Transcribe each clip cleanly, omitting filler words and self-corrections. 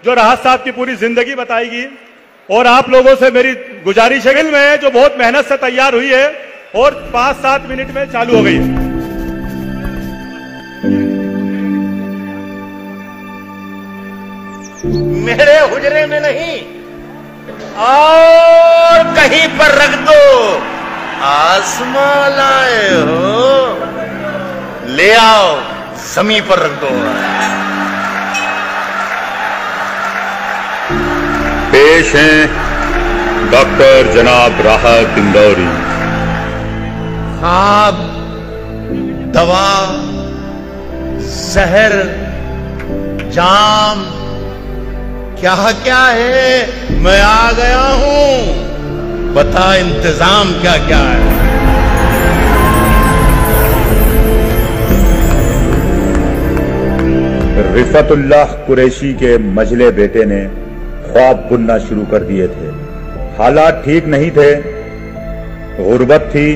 जो राहत साहब की पूरी जिंदगी बताएगी। और आप लोगों से मेरी गुजारिश है में जो बहुत मेहनत से तैयार हुई है और 5-7 मिनट में चालू हो गई है। मेरे हुजरे में नहीं और कहीं पर रख दो। आसमां लाए हो, ले आओ, जमीन पर रख दो। पेश हैं डॉक्टर जनाब राहत इंदौरी। खाब, दवा, जहर, जाम, क्या क्या है, मैं आ गया हूं, बता इंतजाम क्या क्या है। रिफतुल्लाह कुरैशी के मजले बेटे ने ख्वाब बुनना शुरू कर दिए थे। हालात ठीक नहीं थे, गुर्बत थी,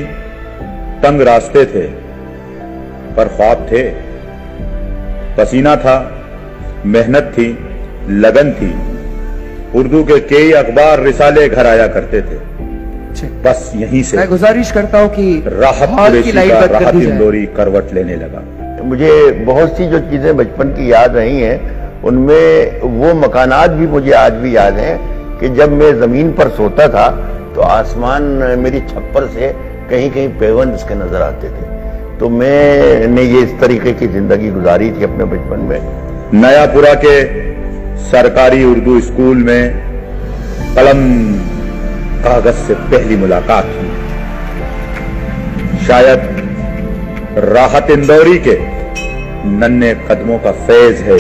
तंग रास्ते थे, पर ख्वाब थे। पसीना था, मेहनत थी, लगन थी। उर्दू के कई अखबार रिसाले घर आया करते थे। बस यहीं से मैं गुजारिश करता हूं कि राहत कुरैशी का राहत इंदौरी करवट लेने लगा। मुझे बहुत सी जो चीजें बचपन की याद रही हैं, उनमें वो मकानात भी मुझे आज भी याद हैं कि जब मैं जमीन पर सोता था तो आसमान मेरी छप्पर से कहीं कहीं पेवंद इसके नजर आते थे। तो मैंने ये इस तरीके की जिंदगी गुजारी थी अपने बचपन में। नयापुरा के सरकारी उर्दू स्कूल में कलम कागज से पहली मुलाकात हुई। शायद राहत इंदौरी के नन्हे कदमों का फैज है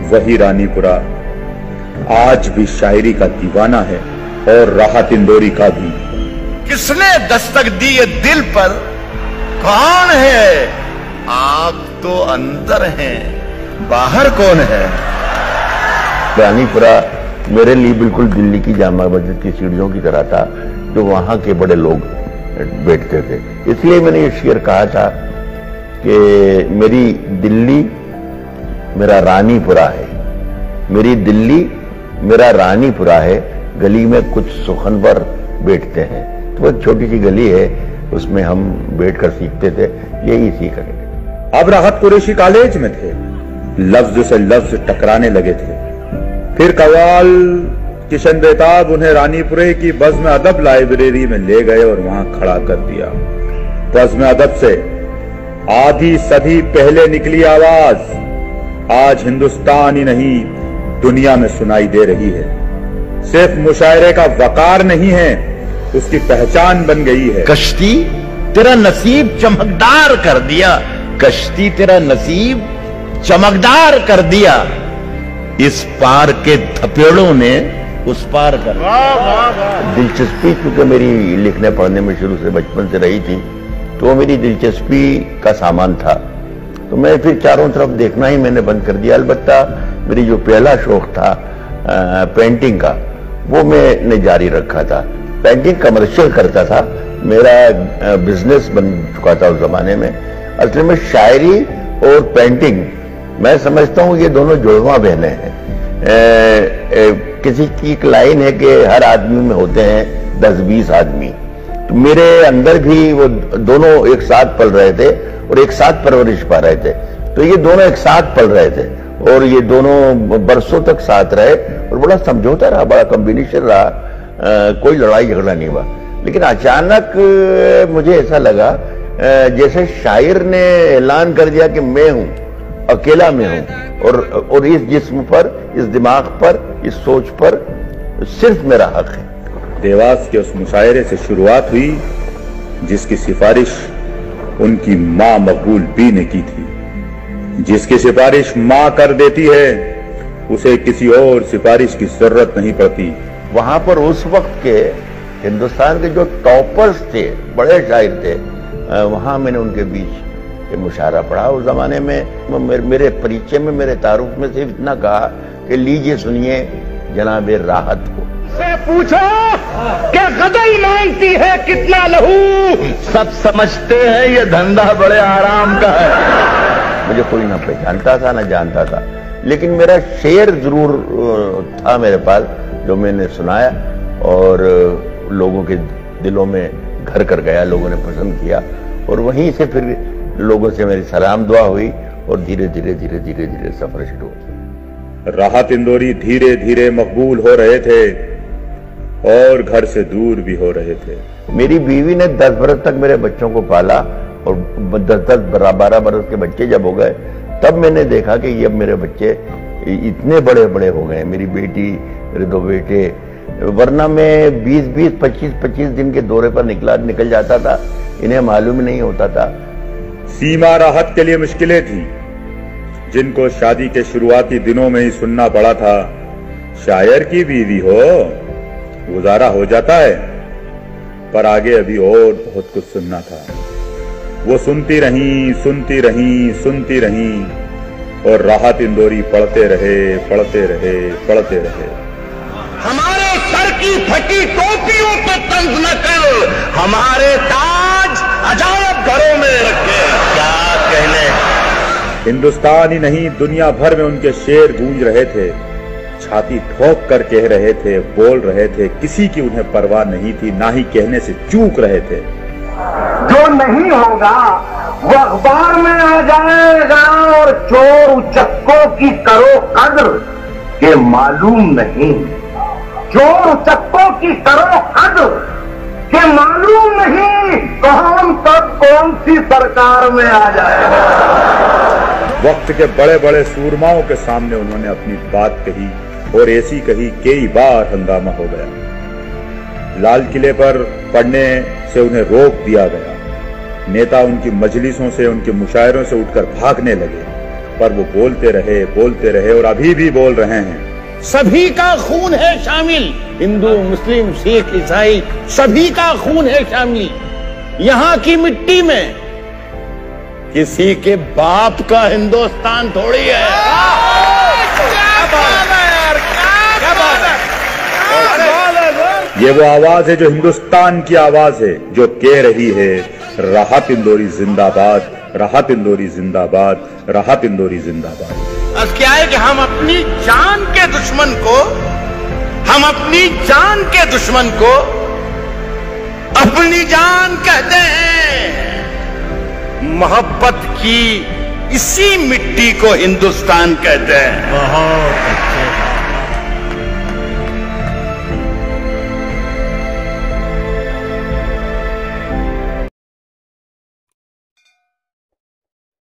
वही रानीपुरा आज भी शायरी का दीवाना है, और राहत इंदौरी का भी। किसने दस्तक दी है दिल पर, कौन है? आप तो अंदर हैं, बाहर कौन है? रानीपुरा मेरे लिए बिल्कुल दिल्ली की जामा मस्जिद की सीढ़ियों की तरह था, जो वहां के बड़े लोग बैठते थे। इसलिए मैंने ये शेर कहा था कि मेरी दिल्ली मेरा रानीपुरा है, मेरी दिल्ली मेरा रानीपुरा है, गली में कुछ सुखनवर बैठते हैं। तो वो छोटी सी गली है, उसमें हम बैठकर सीखते थे, यही सीख रहे। अब राहत कुरैशी कॉलेज में थे, लफ्ज से लफ्ज टकराने लगे थे। फिर कवाल किशन बेताब उन्हें रानीपुरे की बज़्म अदब लाइब्रेरी में ले गए और वहां खड़ा कर दिया। बज़्म अदब से आधी सदी पहले निकली आवाज आज हिंदुस्तान ही नहीं दुनिया में सुनाई दे रही है। सिर्फ मुशायरे का वकार नहीं है, उसकी पहचान बन गई है। कश्ती तेरा नसीब चमकदार कर दिया, कश्ती तेरा नसीब चमकदार कर दिया, इस पार के थपेड़ों ने उस पार कर दिया। दिलचस्पी क्योंकि मेरी लिखने पढ़ने में शुरू से बचपन से रही थी, तो मेरी दिलचस्पी का सामान था। तो मैं फिर चारों तरफ देखना ही मैंने बंद कर दिया। अलबत्ता मेरी जो पहला शौक था पेंटिंग का, वो मैंने जारी रखा था। पेंटिंग कमर्शियल करता था, मेरा बिजनेस बन चुका था उस जमाने में। असल में शायरी और पेंटिंग मैं समझता हूँ ये दोनों जुड़वा बहनें हैं। किसी की एक लाइन है कि हर आदमी में होते हैं 10-20 आदमी, तो मेरे अंदर भी वो दोनों एक साथ पल रहे थे और एक साथ परवरिश पा रहे थे। तो ये दोनों एक साथ पल रहे थे और ये दोनों बरसों तक साथ रहे और बड़ा समझौता रहा, बड़ा कॉम्बिनेशन रहा, कोई लड़ाई झगड़ा नहीं हुआ। लेकिन अचानक मुझे ऐसा लगा जैसे शायर ने ऐलान कर दिया कि मैं हूं, अकेला मैं हूं, और इस जिस्म पर, इस दिमाग पर, इस सोच पर सिर्फ मेरा हक है। देवास के उस मुशायरे से शुरुआत हुई जिसकी सिफारिश उनकी मां मकबूल बी ने की थी। जिसकी सिफारिश मां कर देती है उसे किसी और सिफारिश की जरूरत नहीं पड़ती। वहां पर उस वक्त के हिंदुस्तान के जो टॉपर्स थे, बड़े शायर थे, वहां मैंने उनके बीच ये मुशायरा पढ़ा। उस जमाने में मेरे परिचय में, मेरे तारुफ में सिर्फ इतना कहा कि लीजिए सुनिए जनाब राहत को। से पूछो क्या गदई मांगती है कितना लहू, सब समझते हैं ये धंधा बड़े आराम का है। मुझे कोई ना पहचानता था ना जानता था, लेकिन मेरा शेर जरूर था मेरे पास, जो मैंने सुनाया और लोगों के दिलों में घर कर गया, लोगों ने पसंद किया, और वहीं से फिर लोगों से मेरी सलाम दुआ हुई और धीरे धीरे धीरे धीरे धीरे सफर शुरू हुआ। राहत इंदौरी धीरे धीरे मकबूल हो रहे थे और घर से दूर भी हो रहे थे। मेरी बीवी ने 10 बरस तक मेरे बच्चों को पाला और 10-12 बरस के बच्चे जब हो गए तब मैंने देखा कि ये अब मेरे बच्चे इतने बड़े बड़े हो गए, मेरी बेटी, मेरे 2 बेटे। वरना मैं 20-20, 25-25 दिन के दौरे पर निकल जाता था, इन्हें मालूम नहीं होता था। सीमा राहत के लिए मुश्किलें थी, जिनको शादी के शुरुआती दिनों में ही सुनना पड़ा था, शायर की बीवी हो, गुजारा हो जाता है, पर आगे अभी और बहुत कुछ सुनना था। वो सुनती रहीं, सुनती रहीं, सुनती रहीं, और राहत इंदौरी पढ़ते रहे, पढ़ते रहे, पढ़ते रहे। हमारे सर की फटी टोपियों पे तंज न कर, हमारे ताज अजायब घरों में रखे। क्या कहने। हिंदुस्तान ही नहीं, दुनिया भर में उनके शेर गूंज रहे थे, छाती ठोक कर कह रहे थे, बोल रहे थे, किसी की उन्हें परवाह नहीं थी, ना ही कहने से चूक रहे थे। जो नहीं होगा वो अखबार में आ जाएगा, और चोर उचक्कों की करो कद्र के मालूम नहीं। चोर उचक्कों की करो कद्र के मालूम नहीं, कौन कब कौन सी सरकार में आ जाएगा। वक्त के बड़े बड़े सूरमाओं के सामने उन्होंने अपनी बात कही, और ऐसी कही कई बार हंगामा हो गया। लाल किले पर पढ़ने से उन्हें रोक दिया गया। नेता उनकी मजलिसों से, उनके मुशायरों से उठकर भागने लगे, पर वो बोलते रहे और अभी भी बोल रहे हैं। सभी का खून है शामिल, हिंदू, मुस्लिम, सिख, ईसाई, सभी का खून है शामिल यहाँ की मिट्टी में। किसी के बाप का हिंदुस्तान थोड़ी है। ये वो आवाज है जो हिंदुस्तान की आवाज है, जो कह रही है, राहत इंदौरी जिंदाबाद, राहत इंदौरी जिंदाबाद, राहत इंदौरी जिंदाबाद। अब क्या है कि हम अपनी जान के दुश्मन को अपनी जान कहते हैं। मोहब्बत की इसी मिट्टी को हिंदुस्तान कहते हैं। बहुत अच्छे।